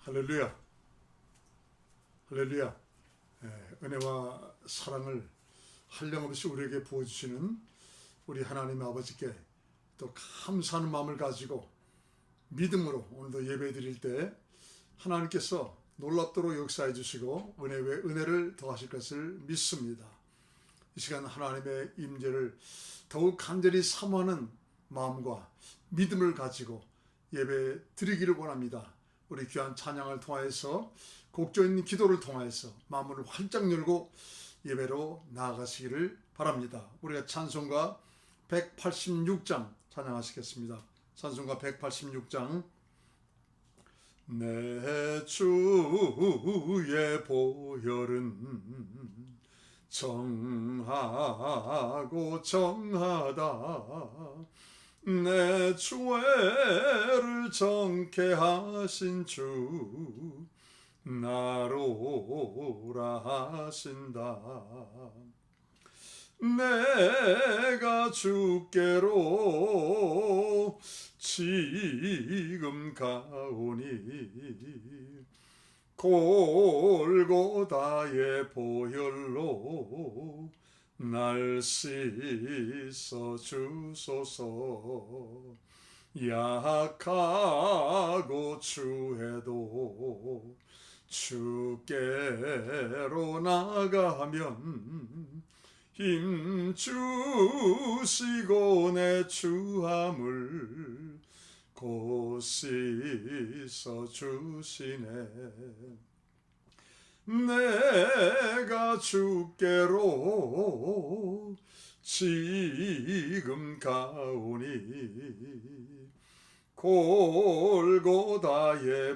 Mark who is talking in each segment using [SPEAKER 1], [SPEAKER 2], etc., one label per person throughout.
[SPEAKER 1] 할렐루야, 할렐루야. 은혜와 사랑을 한량없이 우리에게 부어주시는 우리 하나님 아버지께 또 감사하는 마음을 가지고 믿음으로 오늘도 예배 드릴 때 하나님께서 놀랍도록 역사해 주시고 은혜 외 은혜를 더하실 것을 믿습니다. 이 시간 하나님의 임재를 더욱 간절히 사모하는 마음과 믿음을 가지고 예배 드리기를 원합니다. 우리 귀한 찬양을 통하여서 곡조 있는 기도를 통하여서 마음을 활짝 열고 예배로 나아가시기를 바랍니다. 우리가 찬송가 186장 찬양하시겠습니다. 찬송가 186장. 내 주의 보혈은 정하고 정하다. 내 죄를 정케 하신 주 나로라 하신다. 내가 주께로 지금 가오니 골고다의 보혈로 날 씻어 주소서. 약하고 추해도 주께로 나가면 힘 주시고 내 추함을 곧 씻어 주시네. 내가 주께로 지금 가오니 골고다의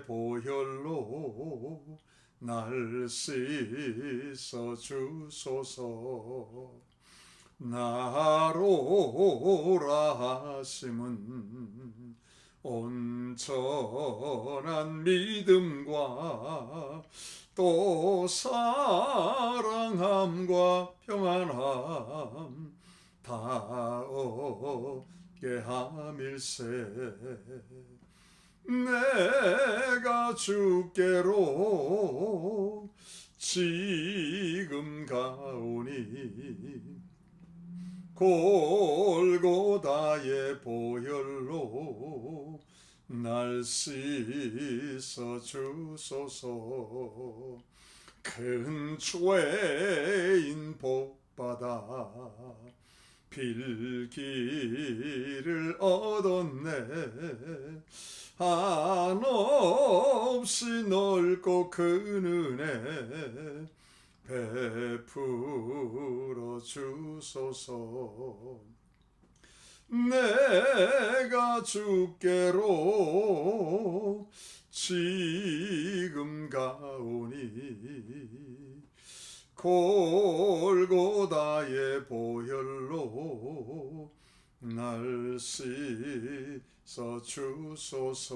[SPEAKER 1] 보혈로 날 씻어 주소서. 나로라 하심은 온전한 믿음과 또 사랑함과 평안함 다 얻게 함일세. 내가 주께로 지금 가오니 골고다의 보혈로 날 씻어 주소서. 큰 죄인 복받아 빌기를 얻었네. 한없이 넓고 큰 은혜 베풀어 주소서. 내가 주께로 지금 가오니 골고다의 보혈로 날 씻어 주소서.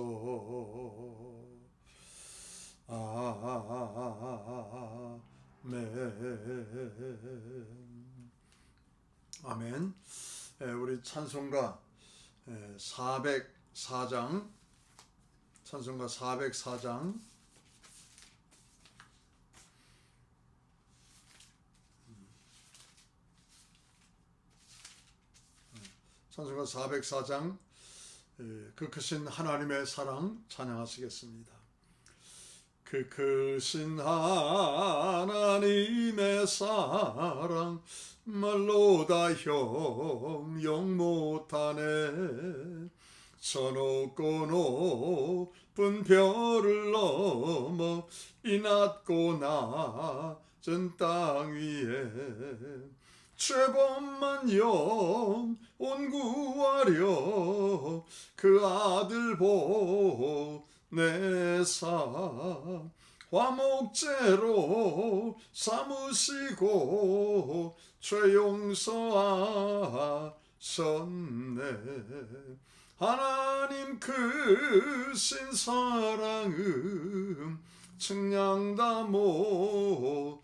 [SPEAKER 1] 아멘. 우리 찬송가 404장, 찬송가 404장. 찬송가 404장, 그 크신 하나님의 사랑 찬양하시겠습니다. 그 크신 하나님의 사랑 말로 다 형용 못하네. 저 높고 높은 별을 넘어 이 낮고 낮은 땅 위에 죄범만 영원 구하려 그 아들 보내사 화목제로 삼으시고 죄 용서하셨네. 하나님 크신 사랑은 측량다 못하며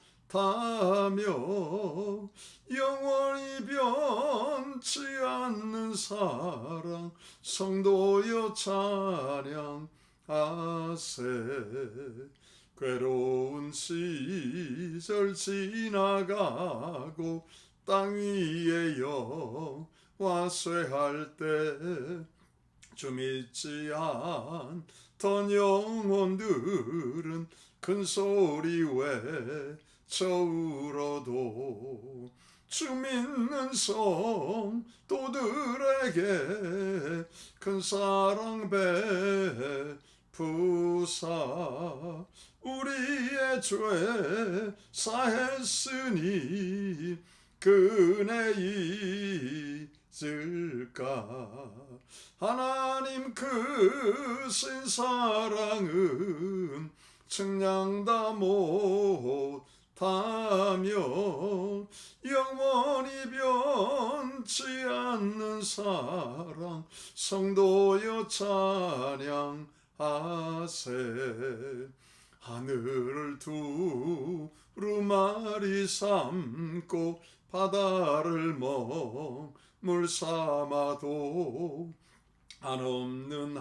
[SPEAKER 1] 영원히 변치 않는 사랑 성도여 찬양하세. 하세. 괴로운 시절 지나가고 땅 위에 여호와 쇠할 때 주 믿지 않던 영혼들은 큰 소리 외쳐 울어도 주 믿는 성도들에게 큰 사랑 베푸사 우리의 죄 사했으니 그 은혜 잊을까. 하나님 크신 사랑은 측량 다 못하며 영원히 변치 않는 사랑 성도여 찬양하세. 하늘을 두루마리 삼고 바다를 먹물 삼아도 한없는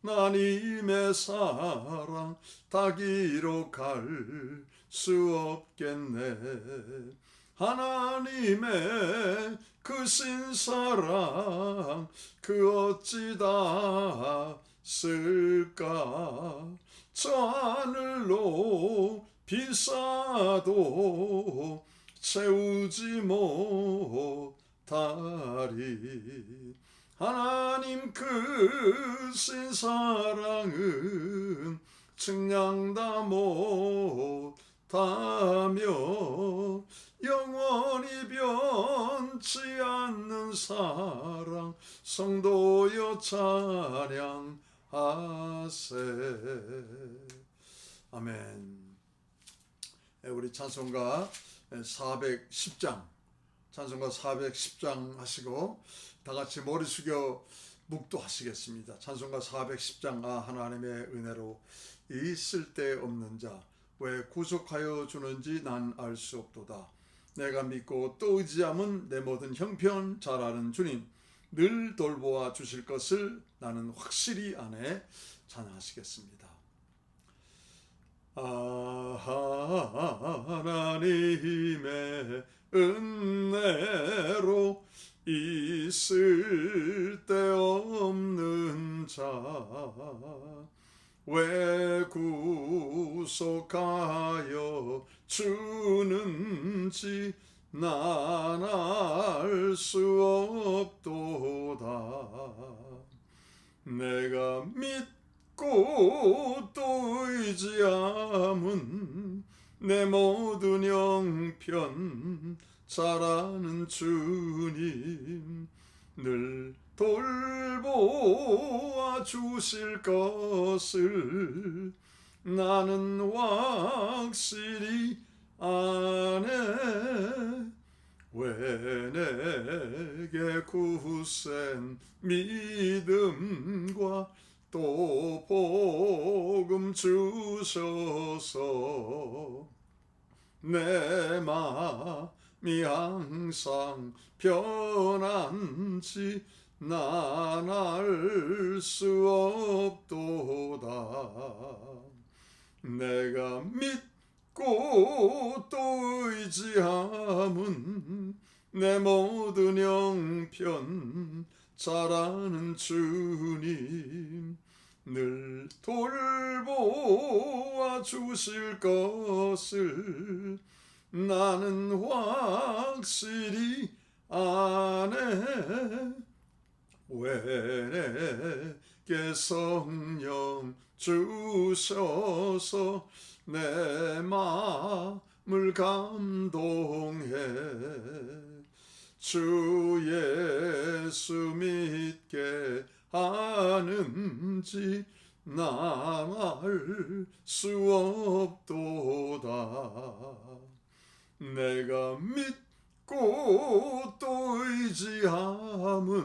[SPEAKER 1] 하나님의 사랑 다 기록할 수 없겠네. 하나님의 크신 사랑 그 어찌 다 쓸까. 저 하늘로 비싸도 채우지 못하리. 하나님 크신 사랑은 측량 다 못하며 영원히 변치 않는 사랑 성도여 찬양하세. 아멘. 우리 찬송가 410장 찬송가 410장 하시고 다 같이 머리 숙여 묵도하시겠습니다. 찬송가 410장. 하나님의 은혜로 이 쓸데없는 자 왜 구속하여 주는지 난 알 수 없도다. 내가 믿고 또 의지함은 내 모든 형편 잘 아는 주님 늘 돌보아 주실 것을 나는 확실히 아네. 찬양하시겠습니다. 하나님의 은혜로 있을 데 없는 자 왜 구속하여 주는지 난 알 수 없도다. 내가 믿고 또 의지함은 내 모든 형편 잘 아는 주님 늘 돌보아 주실 것을 나는 확실히 아네. 왜 내게 굳센 믿음과 또 복음 주셔서 내 마음이 항상 편한지 난 알 수 없도다. 내가 믿고 또 의지함은 내 모든 형편 잘 아는 주님 늘 돌보아 주실 것을 나는 확실히 아네. 왜 내게 성령 주셔서 내 마음을 감동해 주 예수 믿게 하는지 난 알 수 없도다. 내가 믿고 또 의지함은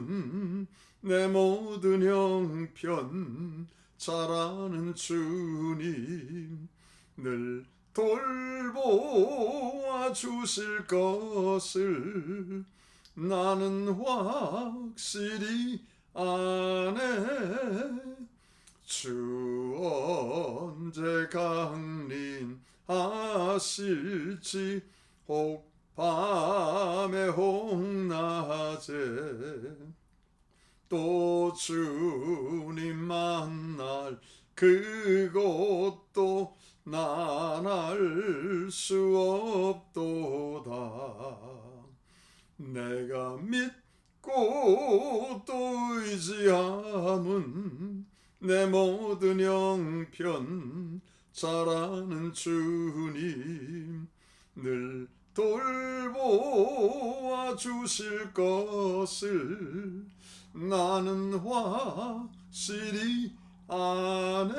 [SPEAKER 1] 내 모든 형편 잘 아는 주님 늘 돌보아 주실 것을 나는 확실히 아네. 주 언제 강림하실지 혹 밤에 혹 낮에 또 주님 만날 그곳도 난 알 수 없도다. 내가 믿고 또 의지함은 내 모든 형편 잘 아는 주님 늘 돌보아 주실 것을 나는 확실히 아네.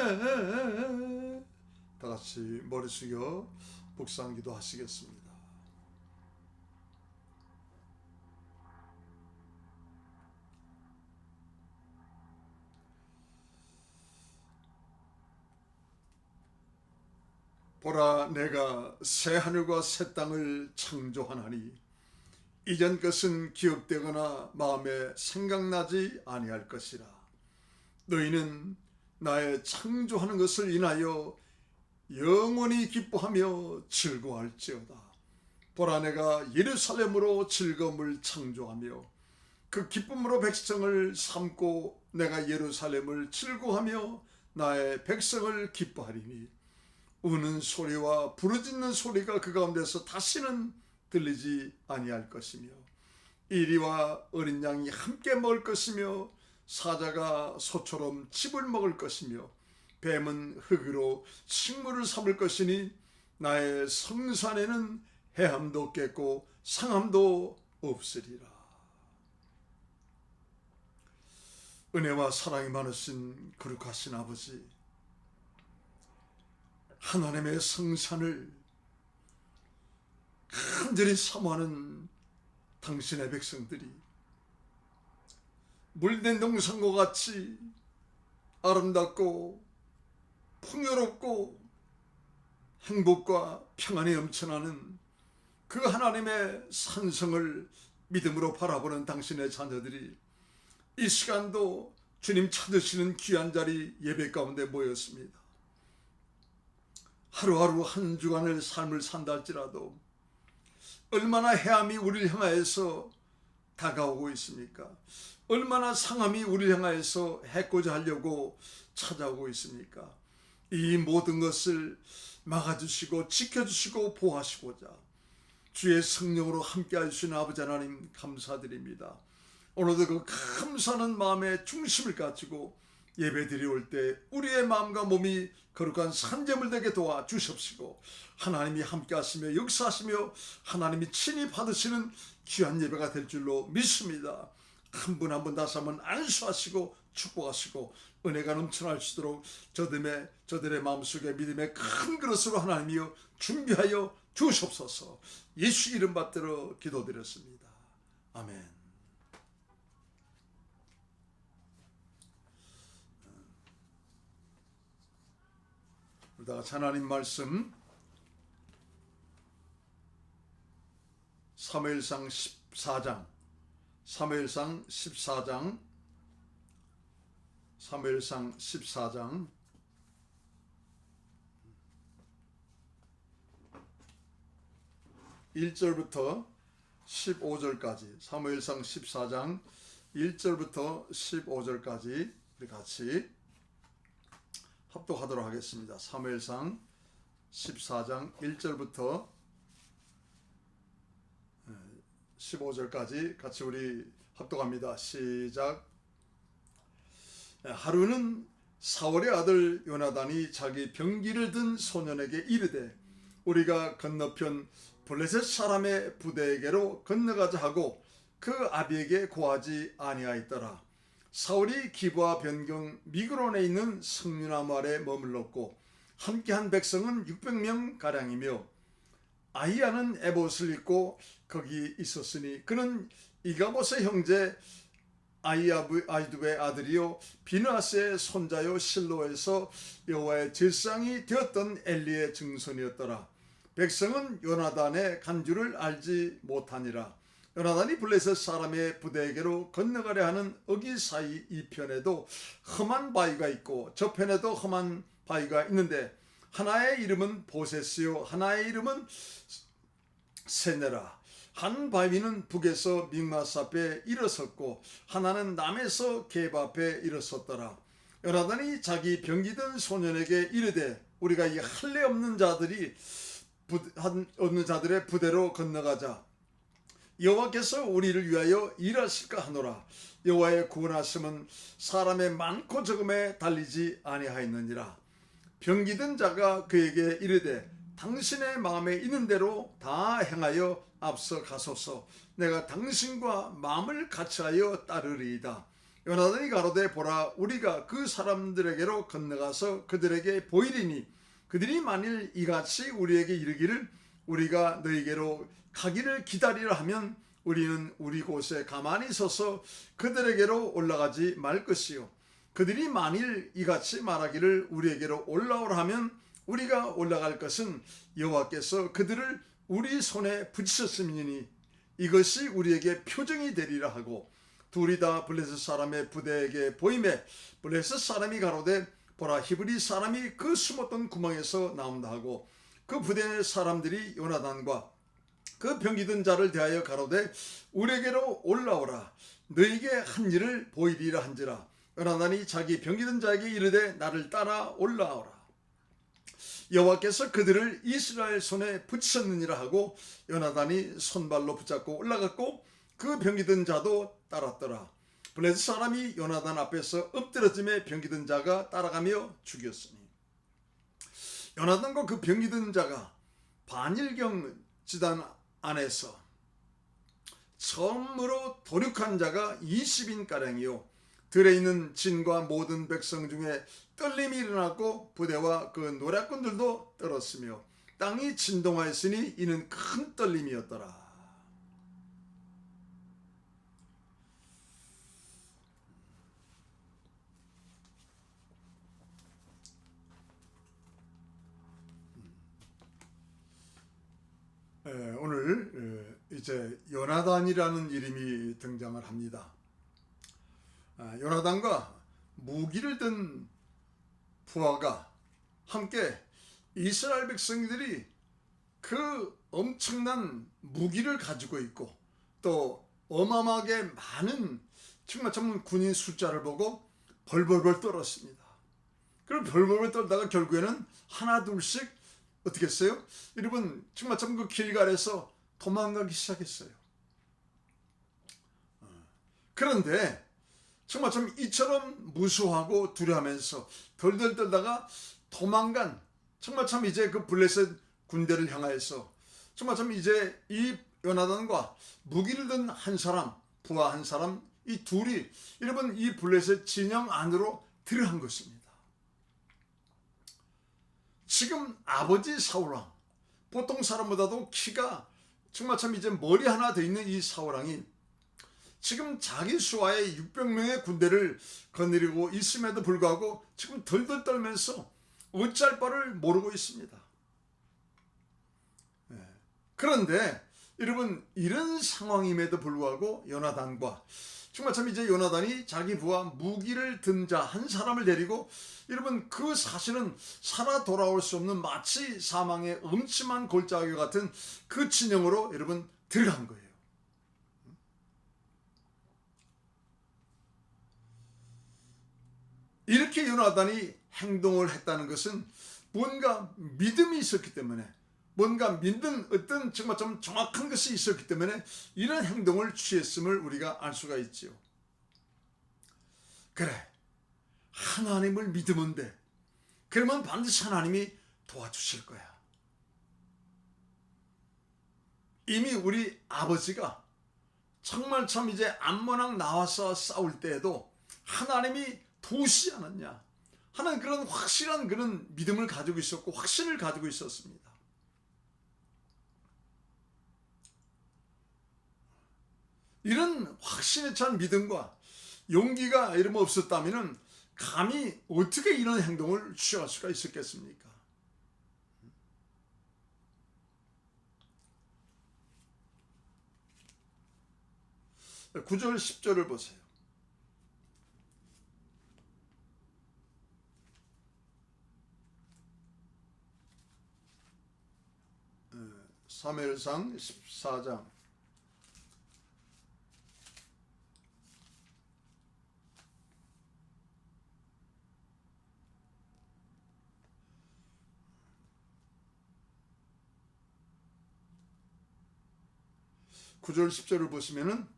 [SPEAKER 1] 다 같이 머리 숙여 묵상기도 하시겠습니다. 보라, 내가 새 하늘과 새 땅을 창조하나니 이전 것은 기억되거나 마음에 생각나지 아니할 것이라. 너희는 나의 창조하는 것을 인하여 영원히 기뻐하며 즐거워할지어다. 보라, 내가 예루살렘으로 즐거움을 창조하며 그 기쁨으로 백성을 삼고 내가 예루살렘을 즐거워하며 나의 백성을 기뻐하리니 우는 소리와 부르짖는 소리가 그 가운데서 다시는 들리지 아니할 것이며 이리와 어린 양이 함께 먹을 것이며 사자가 소처럼 칩을 먹을 것이며 뱀은 흙으로 식물을 삼을 것이니 나의 성산에는 해함도 없겠고 상함도 없으리라. 은혜와 사랑이 많으신 거룩하신 아버지, 하나님의 성산을 간절히 사모하는 당신의 백성들이 물된 동산과 같이 아름답고 풍요롭고 행복과 평안이 넘쳐나는 그 하나님의 산성을 믿음으로 바라보는 당신의 자녀들이 이 시간도 주님 찾으시는 귀한 자리 예배 가운데 모였습니다. 하루하루 한 주간을 삶을 산다 할지라도 얼마나 해함이 우리를 향하여서 다가오고 있습니까? 얼마나 상함이 우리를 향하여서 해코자 하려고 찾아오고 있습니까? 이 모든 것을 막아주시고 지켜주시고 보호하시고자 주의 성령으로 함께 하시는 아버지 하나님 감사드립니다. 오늘도 그 감사하는 마음의 중심을 가지고 예배 드려올 때 우리의 마음과 몸이 거룩한 산재물 되게 도와주십시고 하나님이 함께 하시며 역사하시며 하나님이 친히 받으시는 귀한 예배가 될 줄로 믿습니다. 한 분 한 분 다시 한번 안수하시고 축복하시고 은혜가 넘쳐날 수 있도록 저들의 마음속에 믿음의 큰 그릇으로 하나님이여 준비하여 주옵소서. 예수 이름 받들어 기도드렸습니다. 아멘. 다 같이 하나님 말씀 사무엘상 14장 사무엘상 14장 1절부터 15절까지 사무엘상 14장 1절부터 15절까지 우리 같이 합독하도록 하겠습니다. 사무엘상 14장 1절부터 15절까지 같이 우리 합독합니다. 시작. 하루는 사울의 아들 요나단이 자기 병기를 든 소년에게 이르되 우리가 건너편 블레셋 사람의 부대에게로 건너가자 하고 그 아비에게 고하지 아니하였더라. 사울이 기브아 변경 미그론에 있는 석류나무 아래 머물렀고 함께한 백성은 600명 가량이며 아히야는 에봇을 입고 거기 있었으니 그는 이가봇의 형제 아이두의 아들이요 비느하스의 손자요 실로에서 여호와의 제사장이 되었던 엘리의 증손이었더라. 백성은 요나단의 간주를 알지 못하니라. 요나단이 블레셋 사람의 부대에게로 건너가려 하는 어기사이 이 편에도 험한 바위가 있고 저 편에도 험한 바위가 있는데 하나의 이름은 보세스요 하나의 이름은 세네라. 한 바위는 북에서 믹마스 앞에 일어섰고 하나는 남에서 게바 앞에 일어섰더라. 요나단이 자기 병기든 소년에게 이르되 우리가 이 할례 없는 자들의 부대로 건너가자. 여호와께서 우리를 위하여 일하실까 하노라. 여호와의 구원하심은 사람의 많고 적음에 달리지 아니하였느니라. 병기든 자가 그에게 이르되 당신의 마음에 있는 대로 다 행하여 앞서 가소서. 내가 당신과 마음을 같이하여 따르리이다. 요나단이 가로되 보라 우리가 그 사람들에게로 건너가서 그들에게 보이리니 그들이 만일 이같이 우리에게 이르기를 우리가 너희에게로 가기를 기다리라 하면 우리는 우리 곳에 가만히 서서 그들에게로 올라가지 말 것이요 그들이 만일 이같이 말하기를 우리에게로 올라오라 하면 우리가 올라갈 것은 여호와께서 그들을 우리 손에 붙이셨음이니 이것이 우리에게 표정이 되리라 하고 둘이 다 블레셋 사람의 부대에게 보임에 블레셋 사람이 가로되 보라 히브리 사람이 그 숨었던 구멍에서 나온다 하고 그 부대 사람들이 요나단과 그 병기든 자를 대하여 가로되 우리에게로 올라오라 너희에게 한 일을 보이리라 한지라. 요나단이 자기 병기든 자에게 이르되 나를 따라 올라오라. 여호와께서 그들을 이스라엘 손에 붙이셨느니라 하고 요나단이 손발로 붙잡고 올라갔고 그 병기든 자도 따랐더라. 블레셋 사람이 요나단 앞에서 엎드러짐에 병기든 자가 따라가며 죽였으니 요나단과 그 병기든 자가 반일경 지단 안에서 처음으로 도륙한 자가 20인가량이요 들에 있는 진과 모든 백성 중에 떨림이 일어났고 부대와 그 노략군들도 떨었으며 땅이 진동하였으니 이는 큰 떨림이었더라. 오늘 이제 요나단이라는 이름이 등장을 합니다. 요나단과 무기를 든 부하가 함께 이스라엘 백성들이 그 엄청난 무기를 가지고 있고 또 어마어마하게 많은 정말 군인 숫자를 보고 벌벌벌 떨었습니다. 그리고 벌벌벌 떨다가 결국에는 하나 둘씩 어떻게 했어요? 여러분 정말 그 길갈에서 도망가기 시작했어요. 그런데 정말 이처럼 무수하고 두려워하면서 덜덜 떨다가 도망간 정말 이제 그 블레셋 군대를 향하여서 정말 이제 이 요나단과 무기를 든 한 사람, 부하 한 사람, 이 둘이 여러분 이 블레셋 진영 안으로 들어간 것입니다. 지금 아버지 사울왕, 보통 사람보다도 키가 정말 이제 머리 하나 더 있는 이 사울왕이 지금 자기 수하의 600명의 군대를 거느리고 있음에도 불구하고 지금 덜덜 떨면서 어찌할 바를 모르고 있습니다. 그런데 여러분 이런 상황임에도 불구하고 요나단과 정말 이제 요나단이 자기 부하 무기를 든 자 한 사람을 데리고 여러분 그 사실은 살아 돌아올 수 없는 마치 사망의 음침한 골짜기 같은 그 진영으로 여러분 들어간 거예요. 이렇게 요나단이 행동을 했다는 것은 뭔가 믿음이 있었기 때문에 뭔가 믿는 어떤 정말 좀 정확한 것이 있었기 때문에 이런 행동을 취했음을 우리가 알 수가 있지요. 그래, 하나님을 믿으면 돼. 그러면 반드시 하나님이 도와주실 거야. 이미 우리 아버지가 정말 이제 암몬왕 나와서 싸울 때에도 하나님이 도우시지 않았냐 하는 그런 확실한 그런 믿음을 가지고 있었고 확신을 가지고 있었습니다. 이런 확신에 찬 믿음과 용기가 이런 없었다면 감히 어떻게 이런 행동을 취할 수가 있었겠습니까? 9절 10절을 보세요. 사무엘상 14장 9절 10절을 보시면은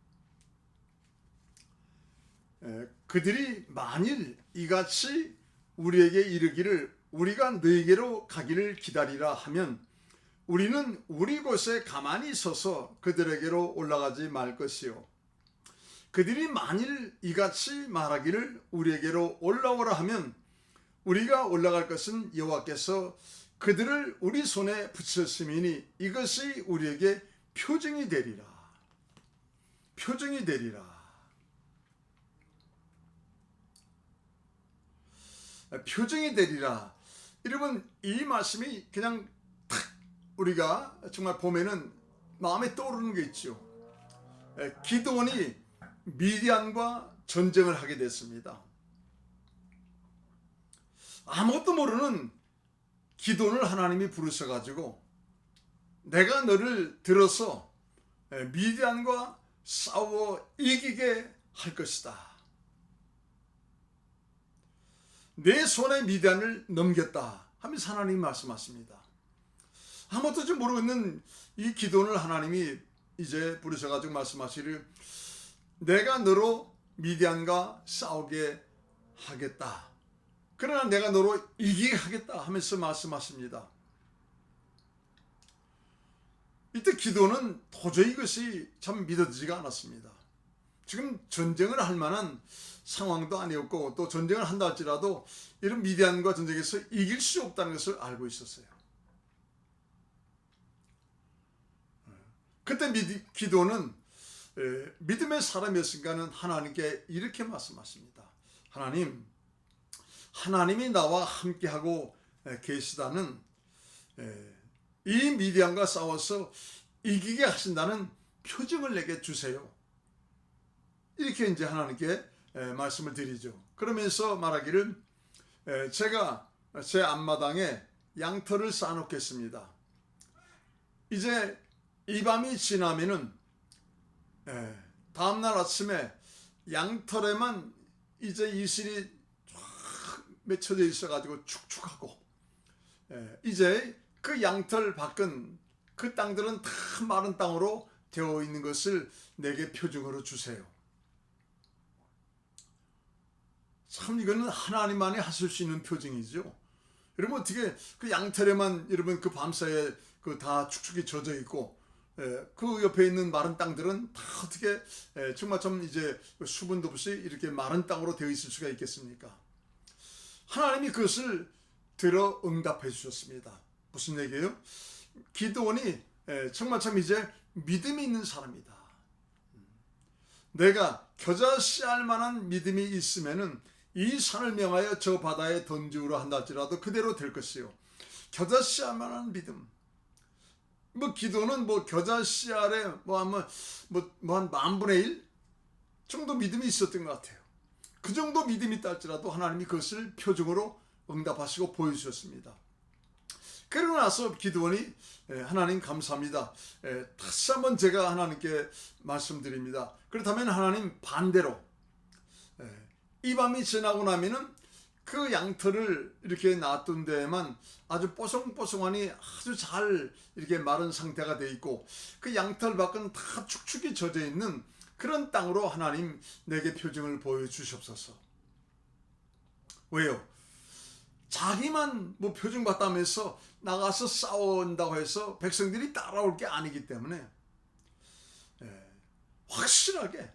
[SPEAKER 1] 그들이 만일 이같이 우리에게 이르기를 우리가 너에게로 가기를 기다리라 하면 우리는 우리 곳에 가만히 서서 그들에게로 올라가지 말 것이요 그들이 만일 이같이 말하기를 우리에게로 올라오라 하면 우리가 올라갈 것은 여호와께서 그들을 우리 손에 붙였음이니 이것이 우리에게 표징이 되리라. 표징이 되리라. 표징이 되리라. 여러분, 이 말씀이 그냥 탁 우리가 정말 보면은 마음에 떠오르는 게 있죠. 기드온이 미디안과 전쟁을 하게 됐습니다. 아무것도 모르는 기드온을 하나님이 부르셔가지고 내가 너를 들어서 미디안과 싸워 이기게 할 것이다. 내 손에 미디안을 넘겼다 하면서 하나님이 말씀하십니다. 아무것도 좀 모르는 이 기드온을 하나님이 이제 부르셔가지고 말씀하시기를 내가 너로 미디안과 싸우게 하겠다. 그러나 내가 너로 이기게 하겠다 하면서 말씀하십니다. 이때 기드온은 도저히 이것이 참 믿어지지가 않았습니다. 지금 전쟁을 할 만한 상황도 아니었고 또 전쟁을 한다 할지라도 이런 미디안과 전쟁에서 이길 수 없다는 것을 알고 있었어요. 그때 기드온은 믿음의 사람이었으니까는 하나님께 이렇게 말씀하십니다. 하나님이 나와 함께하고 계시다는 이 미디안과 싸워서 이기게 하신다는 표징을 내게 주세요. 이렇게 이제 하나님께 말씀을 드리죠. 그러면서 말하기를 제가 제 앞마당에 양털을 쌓아놓겠습니다. 이제 이 밤이 지나면은 다음날 아침에 양털에만 이제 이슬이 쫙 맺혀져 있어가지고 축축하고 이제 그 양털 밖은 그 땅들은 다 마른 땅으로 되어 있는 것을 내게 표징으로 주세요. 참 이거는 하나님만이 하실 수 있는 표징이죠. 여러분 어떻게 그 양털에만 여러분 그 밤사이에 그 다 축축이 젖어 있고 그 옆에 있는 마른 땅들은 다 어떻게 정말 좀 이제 수분도 없이 이렇게 마른 땅으로 되어 있을 수가 있겠습니까? 하나님이 그것을 들어 응답해 주셨습니다. 무슨 얘기예요? 기드온이 정말 참 이제 믿음이 있는 사람이다. 내가 겨자씨알 만한 믿음이 있으면은 이 산을 명하여 저 바다에 던지우라 한다 할지라도 그대로 될 것이요. 겨자씨알 만한 믿음. 기도는 겨자씨알에 한 10,000분의 1 정도 믿음이 있었던 것 같아요. 그 정도 믿음이 있다 할지라도 하나님이 그것을 표징으로 응답하시고 보여주셨습니다. 그러고 나서 기드온이 하나님 감사합니다. 다시 한번 제가 하나님께 말씀드립니다. 그렇다면 하나님 반대로 이 밤이 지나고 나면은 그 양털을 이렇게 놔둔 데에만 아주 뽀송뽀송하니 아주 잘 이렇게 마른 상태가 돼 있고 그 양털 밖은 다 축축이 젖어 있는 그런 땅으로 하나님 내게 표징을 보여주시옵소서. 왜요? 자기만 표징 받다면서 나가서 싸운다고 해서 백성들이 따라올 게 아니기 때문에 확실하게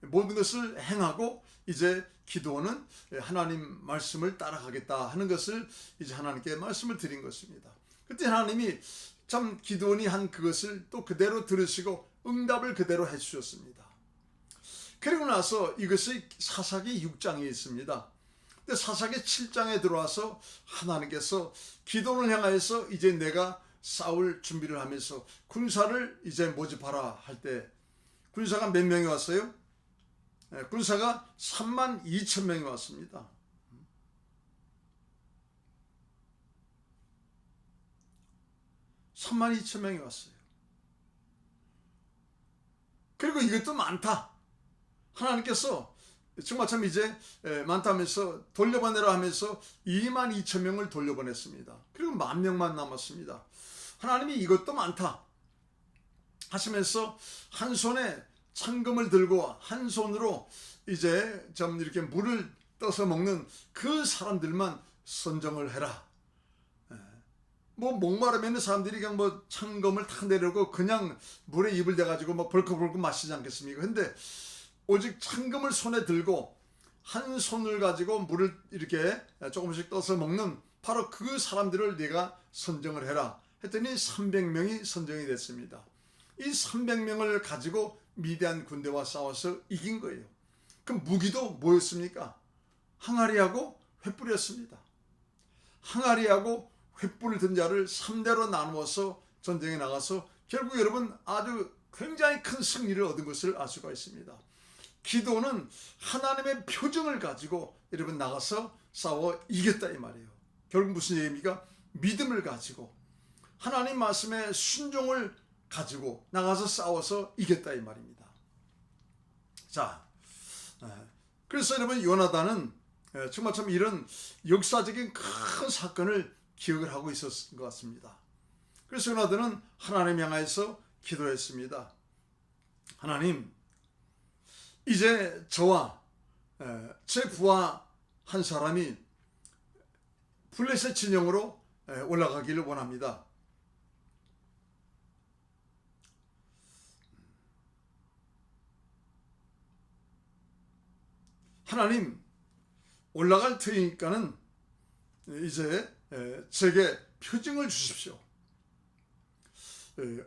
[SPEAKER 1] 모든 것을 행하고 이제 기도는 하나님 말씀을 따라가겠다 하는 것을 이제 하나님께 말씀을 드린 것입니다. 그때 하나님이 참 기도원이 한 그것을 또 그대로 들으시고 응답을 그대로 해주셨습니다. 그리고 나서 이것이 사사기 6장에 있습니다. 근데 사사기 7장에 들어와서 하나님께서 기도원을 향하여서 이제 내가 싸울 준비를 하면서 군사를 이제 모집하라 할 때 군사가 몇 명이 왔어요? 군사가 32,000명이 왔습니다. 32,000명이 왔어요. 그리고 이것도 많다. 하나님께서 정말 참 이제 많다 하면서 돌려보내라 하면서 22,000명을 돌려보냈습니다. 그리고 10,000명만 남았습니다. 하나님이 이것도 많다 하시면서 한 손에 창금을 들고 한 손으로 이제 좀 이렇게 물을 떠서 먹는 그 사람들만 선정을 해라. 뭐 목마르면 사람들이 그냥 뭐 창검을 탁 내려고 그냥 물에 입을 대가지고 막 벌컥벌컥 마시지 않겠습니까? 근데 오직 창검을 손에 들고 한 손을 가지고 물을 이렇게 조금씩 떠서 먹는 바로 그 사람들을 네가 선정을 해라 했더니 300명이 선정이 됐습니다. 이 300명을 가지고 미디안 군대와 싸워서 이긴 거예요. 그럼 무기도 뭐였습니까? 항아리하고 횃불이었습니다. 항아리하고 횃불을 든 자를 3대로 나누어서 전쟁에 나가서 결국 여러분 아주 굉장히 큰 승리를 얻은 것을 알 수가 있습니다. 기도는 하나님의 표징을 가지고 여러분 나가서 싸워 이겼다 이 말이에요. 결국 무슨 얘기입니까? 믿음을 가지고 하나님 말씀에 순종을 가지고 나가서 싸워서 이겼다 이 말입니다. 자, 그래서 여러분 요나단은 정말 참 이런 역사적인 큰 사건을 기억을 하고 있었던 것 같습니다. 그래서 요나단은 하나님 향해서 기도했습니다. 하나님, 이제 저와 제 부하 한 사람이 블레셋 진영으로 올라가기를 원합니다. 하나님, 올라갈 테니까는 이제 제게 표징을 주십시오.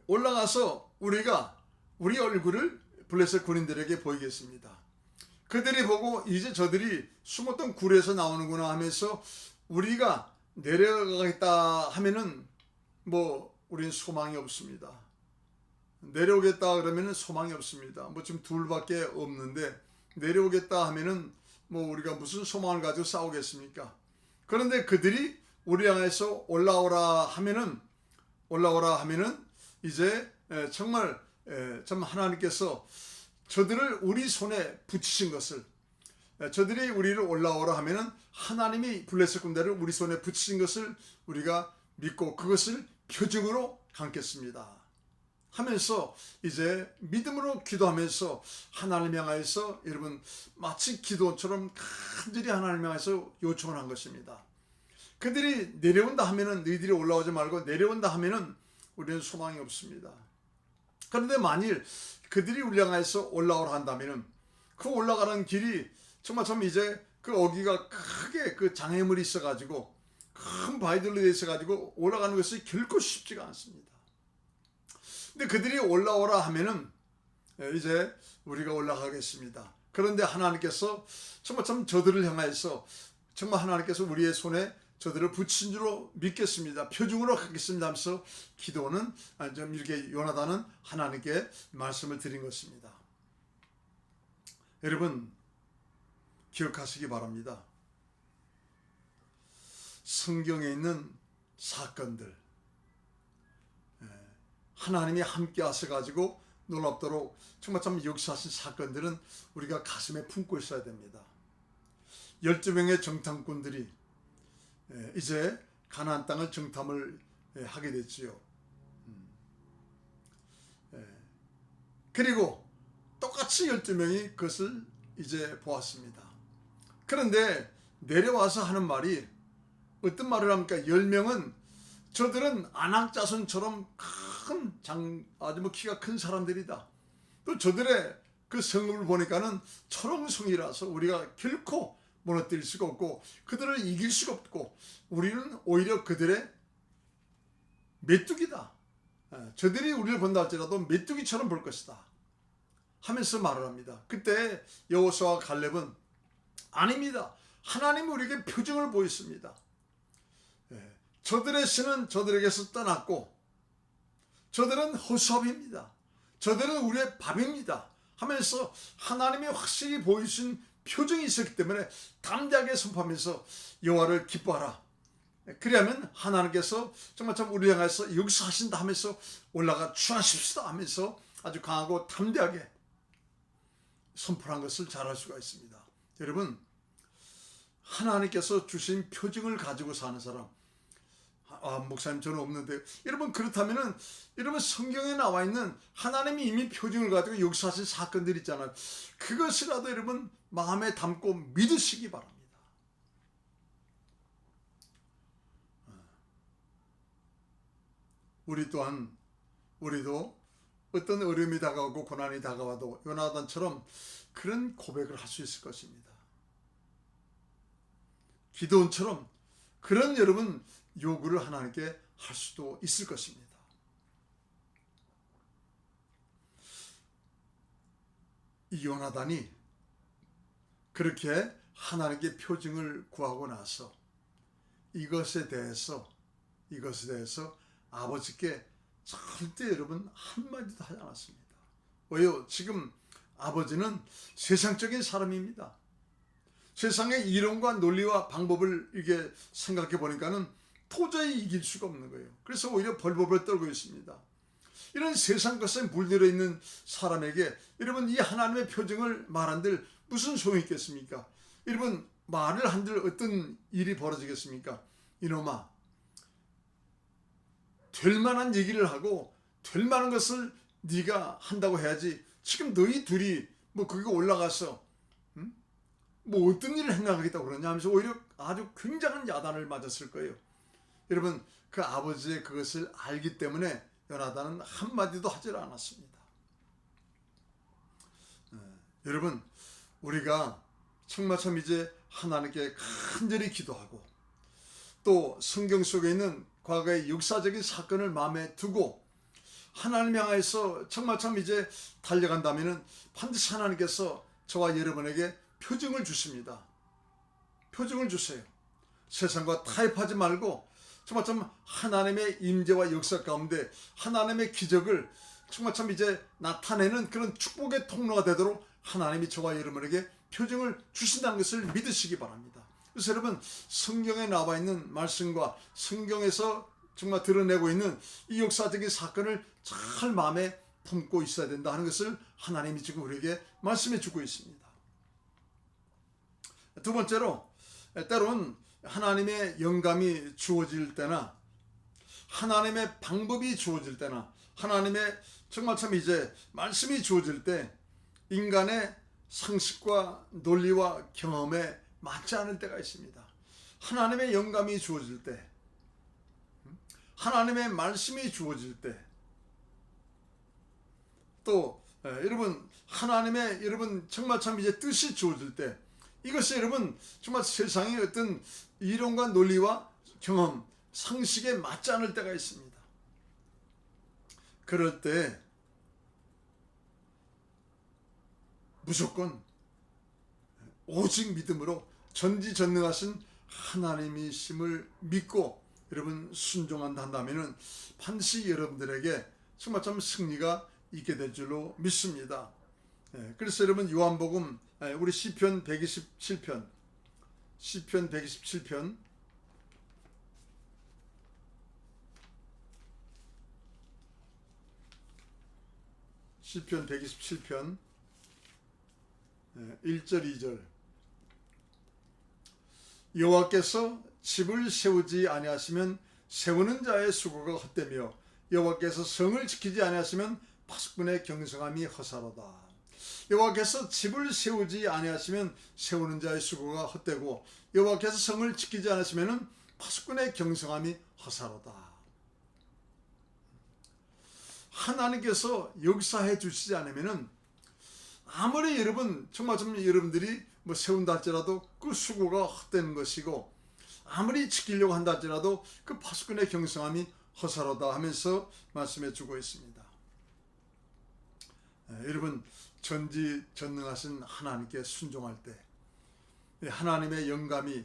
[SPEAKER 1] 올라가서 우리 얼굴을 블레셋 군인들에게 보이겠습니다. 그들이 보고 이제 저들이 숨었던 굴에서 나오는구나 하면서 우리가 내려가겠다 하면은 뭐 우리는 소망이 없습니다. 내려오겠다 그러면은 소망이 없습니다. 뭐 지금 둘밖에 없는데 내려오겠다 하면은 뭐 우리가 무슨 소망을 가지고 싸우겠습니까? 그런데 그들이 우리 향해서 올라오라 하면은 이제 정말 참 하나님께서 저들을 우리 손에 붙이신 것을 저들이 우리를 올라오라 하면은 하나님이 블레셋 군대를 우리 손에 붙이신 것을 우리가 믿고 그것을 표징으로 감겠습니다 하면서 이제 믿음으로 기도하면서 하나님 향하여서 여러분 마치 기도처럼 간절히 하나님 향해서 요청을 한 것입니다. 그들이 내려온다 하면은 너희들이 올라오지 말고 내려온다 하면은 우리는 소망이 없습니다. 그런데 만일 그들이 우리 향해서 올라오라 한다면은 그 올라가는 길이 정말 참 이제 그 어기가 크게 그 장애물이 있어가지고 큰 바위들로 되어 있어가지고 올라가는 것이 결코 쉽지가 않습니다. 근데 그들이 올라오라 하면은 이제 우리가 올라가겠습니다. 그런데 하나님께서 정말 참 저들을 향하여서 정말 하나님께서 우리의 손에 저들을 붙인 줄로 믿겠습니다. 표징으로 하겠습니다 하면서 기도는 좀 이렇게 요나단은 하나님께 말씀을 드린 것입니다. 여러분 기억하시기 바랍니다. 성경에 있는 사건들 하나님이 함께 하셔가지고 놀랍도록 정말 참 역사하신 사건들은 우리가 가슴에 품고 있어야 됩니다. 12명의 정탐꾼들이 이제 가나안 땅을 정탐을 하게 됐지요. 그리고 똑같이 12명이 그것을 이제 보았습니다. 그런데 내려와서 하는 말이 어떤 말을 합니까? 10명은 저들은 아낙 자손처럼 아주 뭐 키가 큰 사람들이다. 또 저들의 그 성읍을 보니까는 초롱성이라서 우리가 결코 무너뜨릴 수가 없고 그들을 이길 수가 없고 우리는 오히려 그들의 메뚜기다. 저들이 우리를 본다 할지라도 메뚜기처럼 볼 것이다 하면서 말을 합니다. 그때 여호수아와 갈렙은 아닙니다. 하나님이 우리에게 표징을 보였습니다. 저들의 신은 저들에게서 떠났고 저들은 허수아비입니다. 저들은 우리의 밥입니다 하면서 하나님이 확실히 보여주신 표정이 있었기 때문에 담대하게 선포하면서 여호와를 기뻐하라. 그러면 하나님께서 정말 참 우리 향해서 역사하신다 하면서 올라가 주하십시다 하면서 아주 강하고 담대하게 선포한 것을 잘 알 수가 있습니다. 여러분, 하나님께서 주신 표징을 가지고 사는 사람, 목사님 저는 없는데, 여러분 그렇다면은 여러분 성경에 나와 있는 하나님이 이미 표징을 가지고 역사하신 사건들 있잖아요. 그것이라도 여러분 마음에 담고 믿으시기 바랍니다. 우리도 어떤 어려움이 다가오고 고난이 다가와도 요나단처럼 그런 고백을 할 수 있을 것입니다. 기도원처럼 그런 여러분 요구를 하나님께 할 수도 있을 것입니다. 이 요나단이 그렇게 하나님께 표징을 구하고 나서 이것에 대해서 아버지께 절대 여러분 한마디도 하지 않았습니다. 왜요? 지금 아버지는 세상적인 사람입니다. 세상의 이론과 논리와 방법을 이게 생각해 보니까는 도저히 이길 수가 없는 거예요. 그래서 오히려 벌벌벌 떨고 있습니다. 이런 세상 것에 물들어 있는 사람에게 여러분 이 하나님의 표징을 말한들 무슨 소용이 있겠습니까? 여러분 말을 한들 어떤 일이 벌어지겠습니까? 이놈아, 될 만한 얘기를 하고 될 만한 것을 네가 한다고 해야지. 지금 너희 둘이 뭐 거기 올라가서 뭐 어떤 일을 행하겠다고 그러냐 하면서 오히려 아주 굉장한 야단을 맞았을 거예요. 여러분 그 아버지의 그것을 알기 때문에 요나단은 한마디도 하지 않았습니다. 여러분 우리가 정말 참 이제 하나님께 간절히 기도하고 또 성경 속에 있는 과거의 역사적인 사건을 마음에 두고 하나님 향해서 정말 참 이제 달려간다면 반드시 하나님께서 저와 여러분에게 표징을 주십니다. 표징을 주세요. 세상과 타협하지 말고 정말 참 하나님의 임재와 역사 가운데 하나님의 기적을 정말 참 이제 나타내는 그런 축복의 통로가 되도록 하나님이 저와 여러분에게 표징을 주신다는 것을 믿으시기 바랍니다. 그래서 여러분 성경에 나와 있는 말씀과 성경에서 정말 드러내고 있는 이 역사적인 사건을 잘 마음에 품고 있어야 된다 하는 것을 하나님이 지금 우리에게 말씀해 주고 있습니다. 두 번째로 때론 하나님의 영감이 주어질 때나 하나님의 방법이 주어질 때나 하나님의 정말 참 이제 말씀이 주어질 때 인간의 상식과 논리와 경험에 맞지 않을 때가 있습니다. 하나님의 영감이 주어질 때, 하나님의 말씀이 주어질 때, 또 여러분 하나님의 여러분 정말 참 이제 뜻이 주어질 때, 이것이 여러분 정말 세상의 어떤 이론과 논리와 경험, 상식에 맞지 않을 때가 있습니다. 그럴 때 무조건 오직 믿음으로 전지전능하신 하나님이심을 믿고 여러분 순종한다면 반드시 여러분들에게 정말 참 승리가 있게 될 줄로 믿습니다. 그래서 여러분 요한복음 우리 시편 127편 시편 127편 시편 127편 1절 2절 여호와께서 집을 세우지 아니하시면 세우는 자의 수고가 헛되며 여호와께서 성을 지키지 아니하시면 파수꾼의 경성함이 허사로다. 여호와께서 집을 세우지 아니하시면 세우는 자의 수고가 헛되고 여호와께서 성을 지키지 않으시면 파수꾼의 경성함이 허사로다. 하나님께서 역사해 주시지 않으면 아무리 여러분 정말 좀 여러분들이 뭐 세운다 할지라도 그 수고가 헛되는 것이고 아무리 지키려고 한다 할지라도 그 파수꾼의 경성함이 허사로다 하면서 말씀해 주고 있습니다. 여러분 전지전능하신 하나님께 순종할 때 하나님의 영감이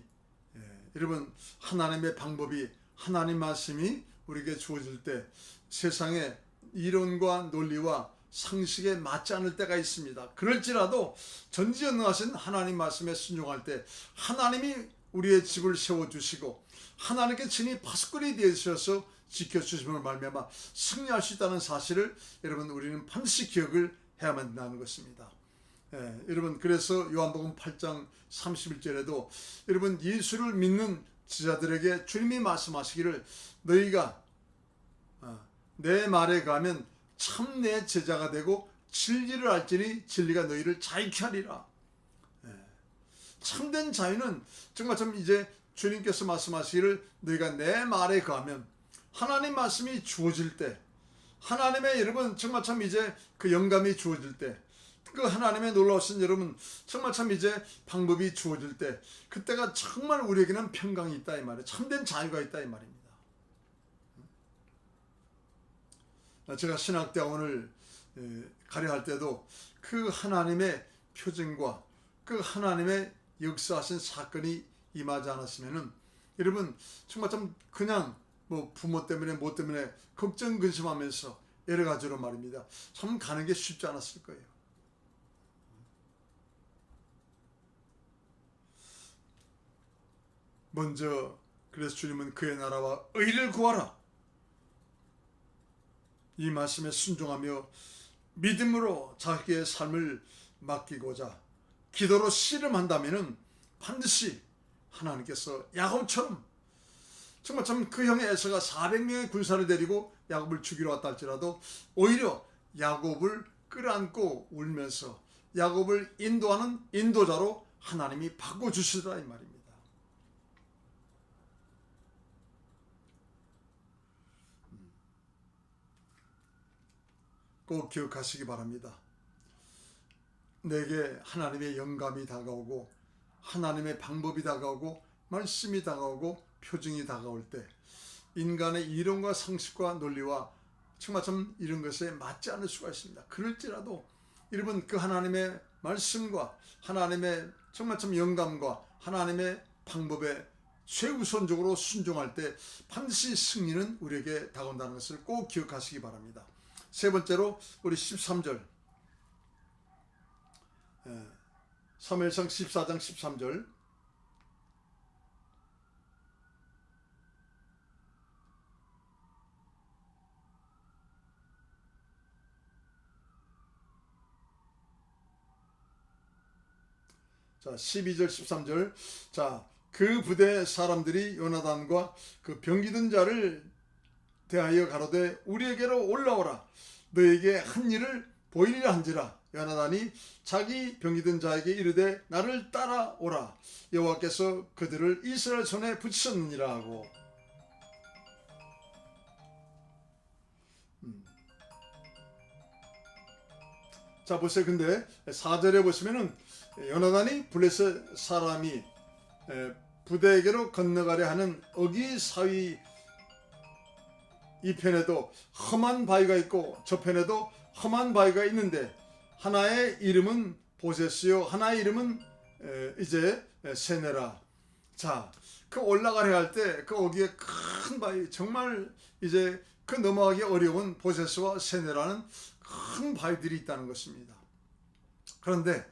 [SPEAKER 1] 여러분 하나님의 방법이 하나님 말씀이 우리에게 주어질 때 세상의 이론과 논리와 상식에 맞지 않을 때가 있습니다. 그럴지라도 전지전능하신 하나님 말씀에 순종할 때 하나님이 우리의 집을 세워주시고 하나님께 친히 파수꾼이 되셔서 지켜주심을 말미암아 승리할 수 있다는 사실을 여러분 우리는 반드시 기억을 해야만 된다는 것입니다. 여러분 그래서 요한복음 8장 31절에도 여러분 예수를 믿는 제자들에게 주님이 말씀하시기를 너희가 내 말에 가면 참 내 제자가 되고 진리를 알지니 진리가 너희를 자유케 하리라. 참된 자유는 정말 참 이제 주님께서 말씀하시기를 너희가 내 말에 가면 하나님 말씀이 주어질 때 하나님의 여러분 정말 참 이제 그 영감이 주어질 때 그 하나님의 놀라우신 여러분 정말 참 이제 방법이 주어질 때 그때가 정말 우리에게는 평강이 있다 이 말이에요. 참된 자유가 있다 이 말입니다. 제가 신학대학원을 가려할 때도 그 하나님의 표징과 그 하나님의 역사하신 사건이 임하지 않았으면은 여러분 정말 참 그냥 뭐 부모 때문에 뭐 때문에 걱정 근심하면서 여러 가지로 말입니다. 참 가는 게 쉽지 않았을 거예요. 먼저 그래서 주님은 그의 나라와 의를 구하라. 이 말씀에 순종하며 믿음으로 자기의 삶을 맡기고자 기도로 씨름한다면은 반드시 하나님께서 야곱처럼 정말 참 그 형의 에서가 400명의 군사를 데리고 야곱을 죽이러 왔다 할지라도 오히려 야곱을 끌어안고 울면서 야곱을 인도하는 인도자로 하나님이 바꿔주시더라 이 말입니다. 꼭 기억하시기 바랍니다. 내게 하나님의 영감이 다가오고 하나님의 방법이 다가오고 말씀이 다가오고 표징이 다가올 때 인간의 이론과 상식과 논리와 정말 참 이런 것에 맞지 않을 수가 있습니다. 그럴지라도 여러분 그 하나님의 말씀과 하나님의 정말 참 영감과 하나님의 방법에 최우선적으로 순종할 때 반드시 승리는 우리에게 다가온다는 것을 꼭 기억하시기 바랍니다. 세 번째로 우리 13절 사무엘상 14장 13절 자 12절 13절 자 그 부대 사람들이 요나단과 그 병기든 자를 대하여 가로되 우리에게로 올라오라 너에게 한 일을 보이리라 한지라 요나단이 자기 병기든 자에게 이르되 나를 따라오라 여호와께서 그들을 이스라엘 손에 붙이셨느니라 하고 자 보세요. 근데 4절에 보시면은 요나단이 블레셋 사람이 부대에게로 건너가려 하는 어기사위 이 편에도 험한 바위가 있고 저 편에도 험한 바위가 있는데 하나의 이름은 보세스요 하나의 이름은 이제 세네라. 자, 그 올라가려 할 때 그 어기에 큰 바위 정말 이제 그 넘어가기 어려운 보세스와 세네라는 큰 바위들이 있다는 것입니다. 그런데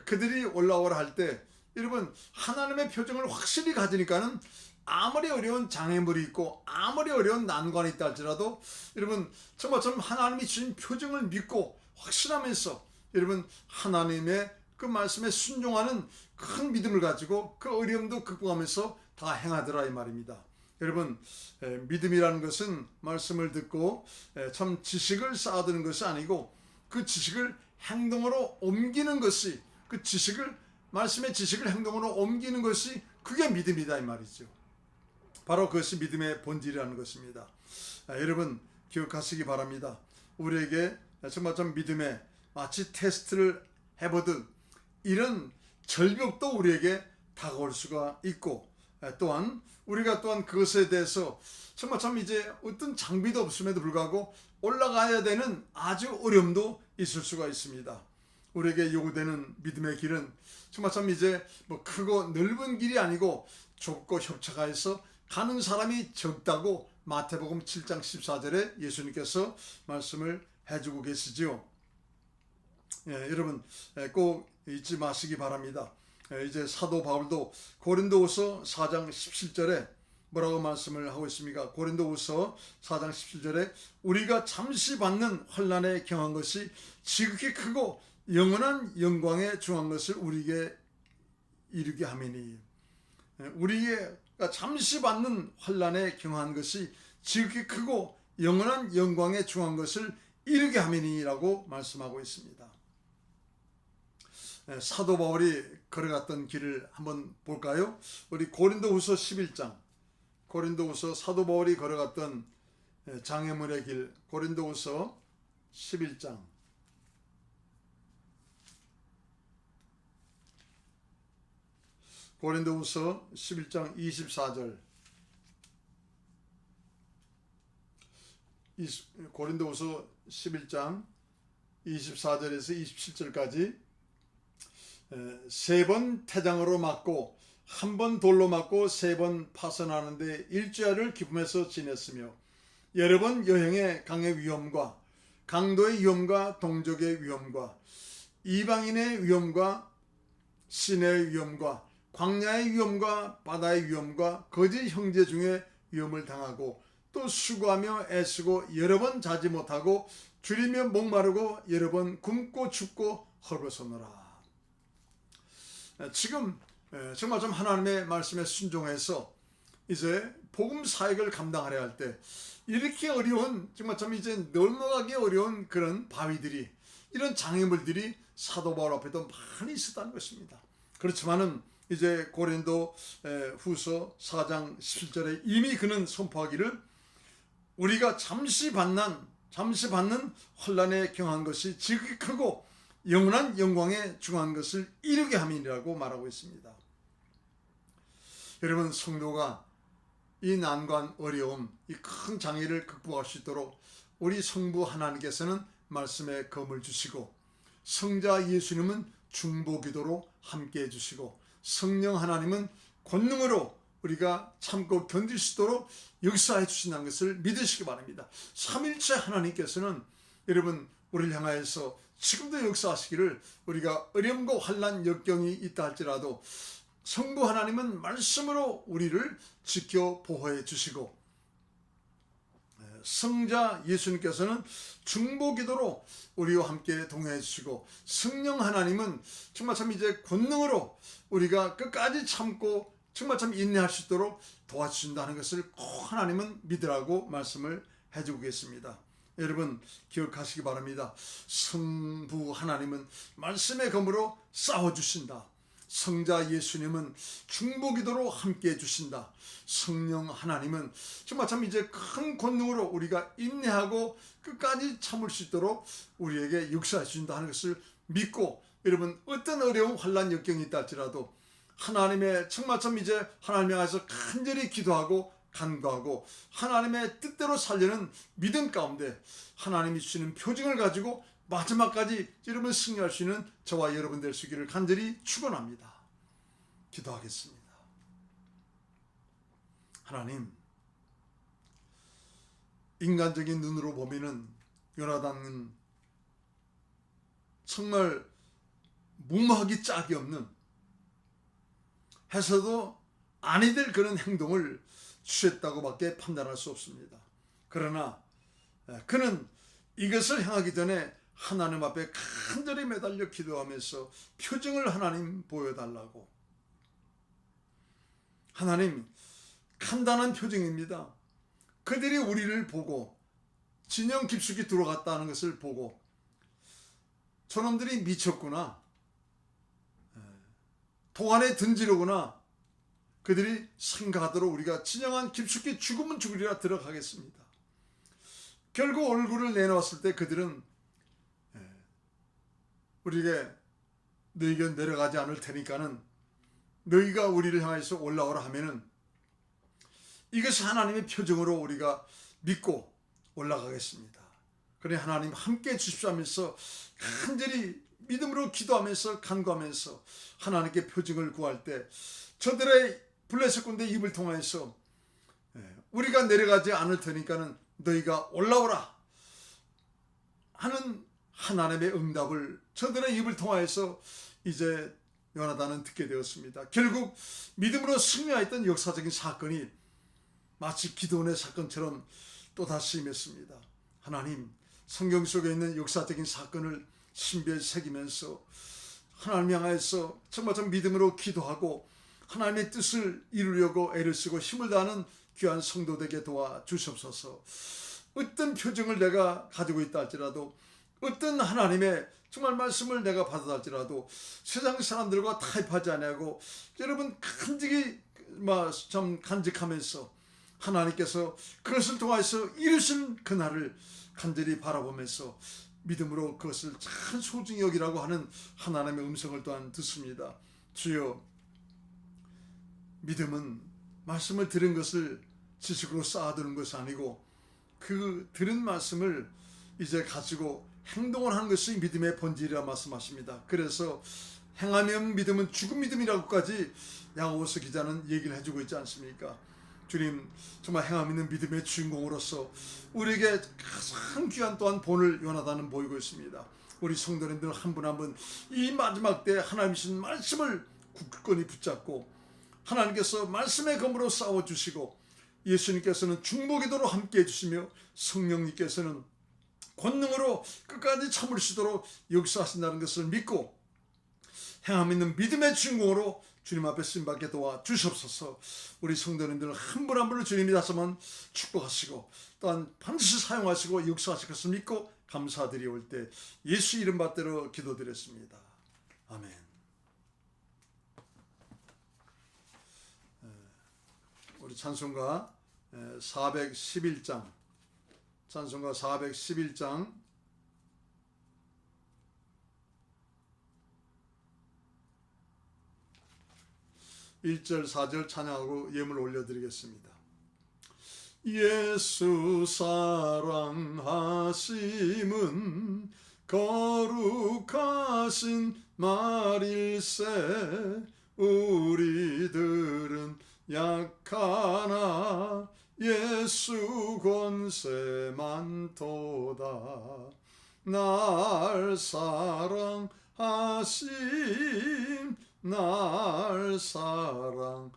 [SPEAKER 1] 그들이 올라오라 할 때 여러분 하나님의 표정을 확실히 가지니까는 아무리 어려운 장애물이 있고 아무리 어려운 난관이 있다 할지라도 여러분 정말 좀 하나님이 주신 표정을 믿고 확신하면서 여러분 하나님의 그 말씀에 순종하는 큰 믿음을 가지고 그 어려움도 극복하면서 다 행하더라 이 말입니다. 여러분 믿음이라는 것은 말씀을 듣고 참 지식을 쌓아두는 것이 아니고 그 지식을 행동으로 옮기는 것이 그 지식을 말씀의 지식을 행동으로 옮기는 것이 그게 믿음이다 이 말이죠. 바로 그것이 믿음의 본질이라는 것입니다. 여러분 기억하시기 바랍니다. 우리에게 정말 좀 믿음의 마치 테스트를 해보듯 이런 절벽도 우리에게 다가올 수가 있고 또한 우리가 또한 그것에 대해서 정말 참 이제 어떤 장비도 없음에도 불구하고 올라가야 되는 아주 어려움도 있을 수가 있습니다. 우리에게 요구되는 믿음의 길은 정말 참 이제 뭐 크고 넓은 길이 아니고 좁고 협착하여서 가는 사람이 적다고 마태복음 7장 14절에 예수님께서 말씀을 해주고 계시지요. 여러분 꼭 잊지 마시기 바랍니다. 이제 사도 바울도 고린도후서 4장 17절에 뭐라고 말씀을 하고 있습니까? 고린도후서 4장 17절에 우리가 잠시 받는 환난에 경한 것이 지극히 크고 영원한 영광에 중한 것을 우리에게 이루게 하매니, 우리가 잠시 받는 환난에 경한 것이 지극히 크고 영원한 영광에 중한 것을 이루게 하매니라고 말씀하고 있습니다. 사도 바울이 걸어갔던 길을 한번 볼까요? 우리 고린도후서 11장, 고린도후서 사도 바울이 걸어갔던 장애물의 길, 고린도후서 11장 고린도후서 11장 24절, 고린도후서 11장 24절에서 27절까지 세 번 태장으로 맞고 한 번 돌로 맞고 세 번 파선하는데 일주일을 기쁨에서 지냈으며 여러 번 여행의 강의 위험과 강도의 위험과 동족의 위험과 이방인의 위험과 시내의 위험과 광야의 위험과 바다의 위험과 거짓 형제 중에 위험을 당하고 또 수고하며 애쓰고 여러 번 자지 못하고 줄이며 목마르고 여러 번 굶고 춥고 헐벗어노라. 지금 정말 좀 하나님의 말씀에 순종해서 이제 복음 사역을 감당하려 할 때 이렇게 어려운, 정말 좀 이제 넘어가기 어려운 그런 바위들이, 이런 장애물들이 사도 바울 앞에도 많이 있었다는 것입니다. 그렇지만은 이제 고린도 후서 4장 17절에 이미 그는 선포하기를 우리가 잠시 받는 환난에 경한 것이 지극히 크고 영원한 영광에 중한 것을 이루게 함이라고 말하고 있습니다. 여러분, 성도가 이 난관, 어려움, 이 큰 장애를 극복할 수 있도록 우리 성부 하나님께서는 말씀에 검을 주시고, 성자 예수님은 중보기도로 함께해 주시고, 성령 하나님은 권능으로 우리가 참고 견딜 수 있도록 역사해 주신다는 것을 믿으시기 바랍니다. 삼일체 하나님께서는 여러분 우리를 향하여서 지금도 역사하시기를, 우리가 어려움과 환난 역경이 있다 할지라도 성부 하나님은 말씀으로 우리를 지켜 보호해 주시고, 성자 예수님께서는 중보기도로 우리와 함께 동행해 주시고, 성령 하나님은 정말 참 이제 권능으로 우리가 끝까지 참고 정말 참 인내할 수 있도록 도와주신다는 것을 꼭 하나님은 믿으라고 말씀을 해주고 계십니다. 여러분 기억하시기 바랍니다. 성부 하나님은 말씀의 검으로 싸워주신다. 성자 예수님은 중보기도로 함께해 주신다. 성령 하나님은 정말 참 이제 큰 권능으로 우리가 인내하고 끝까지 참을 수 있도록 우리에게 역사해 주신다 하는 것을 믿고, 여러분 어떤 어려운 환난 역경이 있다 할지라도 하나님의 정말 참 이제 하나님 향해서 간절히 기도하고 간구하고 하나님의 뜻대로 살려는 믿음 가운데 하나님이 주시는 표징을 가지고 마지막까지 여러분 승리할 수 있는 저와 여러분 될 수 있기를 간절히 축원합니다. 기도하겠습니다. 하나님, 인간적인 눈으로 보면은 요나단은 정말 무모하기 짝이 없는, 해서도 아니 될 그런 행동을 취했다고밖에 판단할 수 없습니다. 그러나 그는 이것을 행하기 전에 하나님 앞에 간절히 매달려 기도하면서 표징을 하나님 보여달라고. 하나님, 간단한 표징입니다. 그들이 우리를 보고 진영 깊숙이 들어갔다는 것을 보고 저놈들이 미쳤구나, 도안에 던지려구나, 그들이 생각하도록 우리가 진영한 깊숙이 죽으면 죽으리라 들어가겠습니다. 결국 얼굴을 내놓았을 때 그들은 우리에게 너희가 내려가지 않을 테니까는 너희가 우리를 향해서 올라오라 하면은 이것이 하나님의 표정으로 우리가 믿고 올라가겠습니다. 그래 하나님 함께 주십시오 하면서 간절히 믿음으로 기도하면서 간구하면서 하나님께 표징을 구할 때 저들의 블레셋 군대 입을 통해서 우리가 내려가지 않을 테니까는 너희가 올라오라 하는 하나님의 응답을 저들의 입을 통하여서 이제 요나단은 듣게 되었습니다. 결국 믿음으로 승리하였던 역사적인 사건이 마치 기도원의 사건처럼 또다시 임했습니다. 하나님, 성경 속에 있는 역사적인 사건을 신비에 새기면서 하나님 향하여서 정말 좀 믿음으로 기도하고 하나님의 뜻을 이루려고 애를 쓰고 힘을 다하는 귀한 성도되게 도와주시옵소서. 어떤 표정을 내가 가지고 있다 할지라도, 어떤 하나님의 정말 말씀을 내가 받았다 할지라도 세상 사람들과 타협하지 아니하고 여러분 참 간직하면서 하나님께서 그것을 통해서 이루신 그날을 간절히 바라보면서 믿음으로 그것을 참 소중히 여기라고 하는 하나님의 음성을 또한 듣습니다. 주여, 믿음은 말씀을 들은 것을 지식으로 쌓아두는 것이 아니고 그 들은 말씀을 이제 가지고 행동을 하는 것이 믿음의 본질이라 말씀하십니다. 그래서 행함이 없는 믿음은 죽은 믿음이라고까지 야고보서 기자는 얘기를 해주고 있지 않습니까? 주님, 정말 행함 있는 믿음의 주인공으로서 우리에게 가장 귀한 또한 본을 요나단은 보이고 있습니다. 우리 성도님들 한 분 한 분 이 마지막 때 하나님이신 말씀을 굳건히 붙잡고 하나님께서 말씀의 검으로 싸워주시고 예수님께서는 중보기도로 함께해 주시며 성령님께서는 권능으로 끝까지 참으시도록 역사하신다는 것을 믿고 행함 있는 믿음의 주인공으로 주님 앞에 쓰임받게 도와주시옵소서. 우리 성도님들 한 분 한 분을 주님이 다시 한번 축복하시고 또한 반드시 사용하시고 역사하실 것을 믿고 감사드리올 때 예수 이름 받들어 기도드렸습니다. 아멘. 우리 찬송가 411장, 찬송가 411장 1절 4절 찬양하고 예물 올려드리겠습니다. 예수 사랑하심은 거룩하신 말일세. 우리들은 약하나 예수 권세 많도다. 날 사랑하심, 날 사랑하심,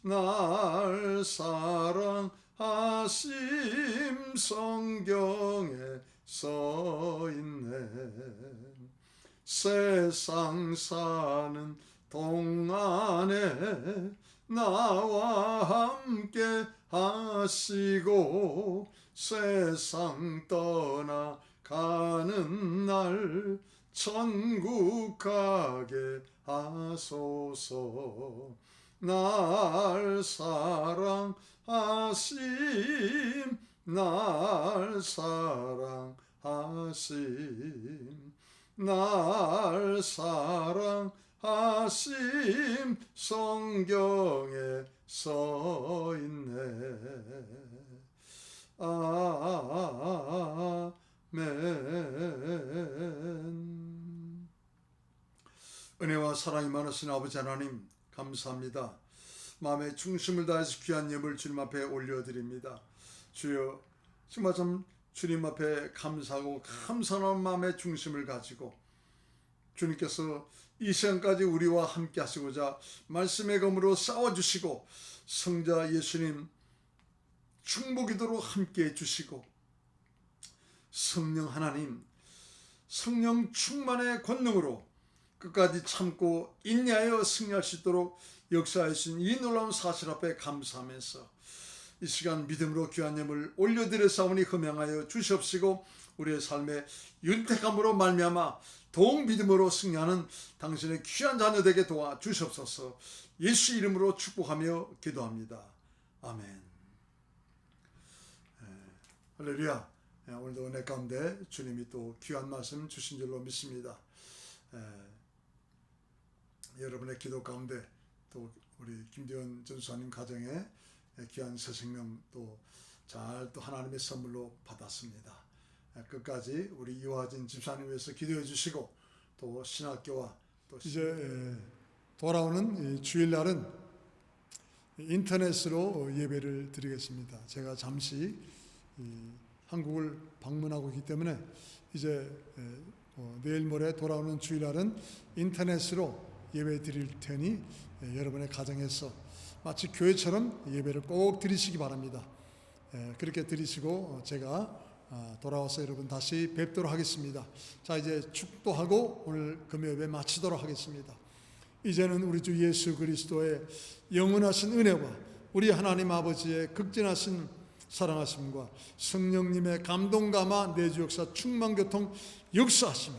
[SPEAKER 1] 날 사랑하심 성경에 써있네. 세상 사는 동안에 나와 함께 하시고 세상 떠나가는 날 천국 가게 하소서. 날 사랑하심, 날 사랑하심, 날 사랑하심 성경에 써있네. 아멘. 은혜와 사랑이 많으신 아버지 하나님, 감사합니다. 마음의 중심을 다해서 귀한 예물 주님 앞에 올려드립니다. 주여, 정말 좀 주님 앞에 감사하고 감사한 마음의 중심을 가지고 주님께서 이 시간까지 우리와 함께 하시고자 말씀의 검으로 싸워주시고 성자 예수님 충복이도록 함께 해주시고 성령 하나님, 성령 충만의 권능으로 끝까지 참고 인내하여 승리할 수 있도록 역사하신 이 놀라운 사실 앞에 감사하면서 이 시간 믿음으로 귀한 예물 올려드렸사오니 흠양하여 주시옵시고 우리의 삶의 윤택함으로 말미암아 더욱 믿음으로 승리하는 당신의 귀한 자녀 되게 도와주시옵소서. 예수 이름으로 축복하며 기도합니다. 아멘. 할렐루야. 오늘도 은혜 가운데 주님이 또 귀한 말씀 주신 줄로 믿습니다. 여러분의 기도 가운데 또 우리 김대원 전수사님 가정에 귀한 새 생명 또 잘 또 하나님의 선물로 받았습니다. 끝까지 우리 이화진 집사님 위해서 기도해 주시고 또 신학교와 또 이제 돌아오는 주일날은 인터넷으로 예배를 드리겠습니다. 제가 잠시 한국을 방문하고 있기 때문에 이제 내일 모레 돌아오는 주일날은 인터넷으로 예배 드릴 테니 여러분의 가정에서 마치 교회처럼 예배를 꼭 드리시기 바랍니다. 그렇게 드리시고 제가 돌아와서 여러분 다시 뵙도록 하겠습니다. 자, 이제 축도하고 오늘 금요예배 마치도록 하겠습니다. 이제는 우리 주 예수 그리스도의 영원하신 은혜와 우리 하나님 아버지의 극진하신 사랑하심과 성령님의 감동 감화 내주 역사 충만 교통 역사하심이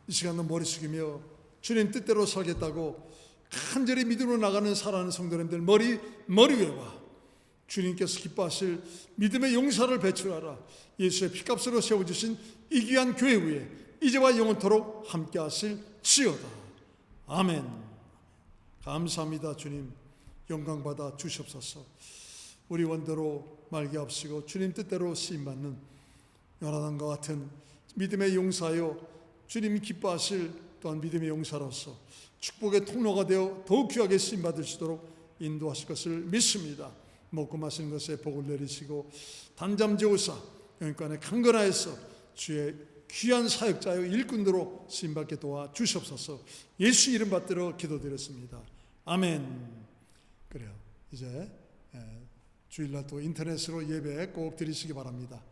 [SPEAKER 1] 이 시간도 머리 숙이며 주님 뜻대로 살겠다고 간절히 믿음으로 나가는 사랑하는 성도님들 머리 위에와 주님께서 기뻐하실 믿음의 용사를 배출하라 예수의 피값으로 세워주신 이 귀한 교회 위에 이제와 영원토록 함께 하실 지어다. 아멘. 감사합니다. 주님 영광 받아 주시옵소서. 우리 원대로 말게 하시고 주님 뜻대로 쓰임받는 요나단과 같은 믿음의 용사요 주님 기뻐하실 또한 믿음의 용사로서 축복의 통로가 되어 더욱 귀하게 쓰임받을 수 있도록 인도하실 것을 믿습니다. 먹고 마시는 것에 복을 내리시고 단잠 재우사 영육간에 강건하여서 주의 귀한 사역자요 일꾼으로 쓰임받게 도와 주시옵소서. 예수 이름 받들어 기도드렸습니다. 아멘. 그래요. 이제 주일날 또 인터넷으로 예배 꼭 드리시기 바랍니다.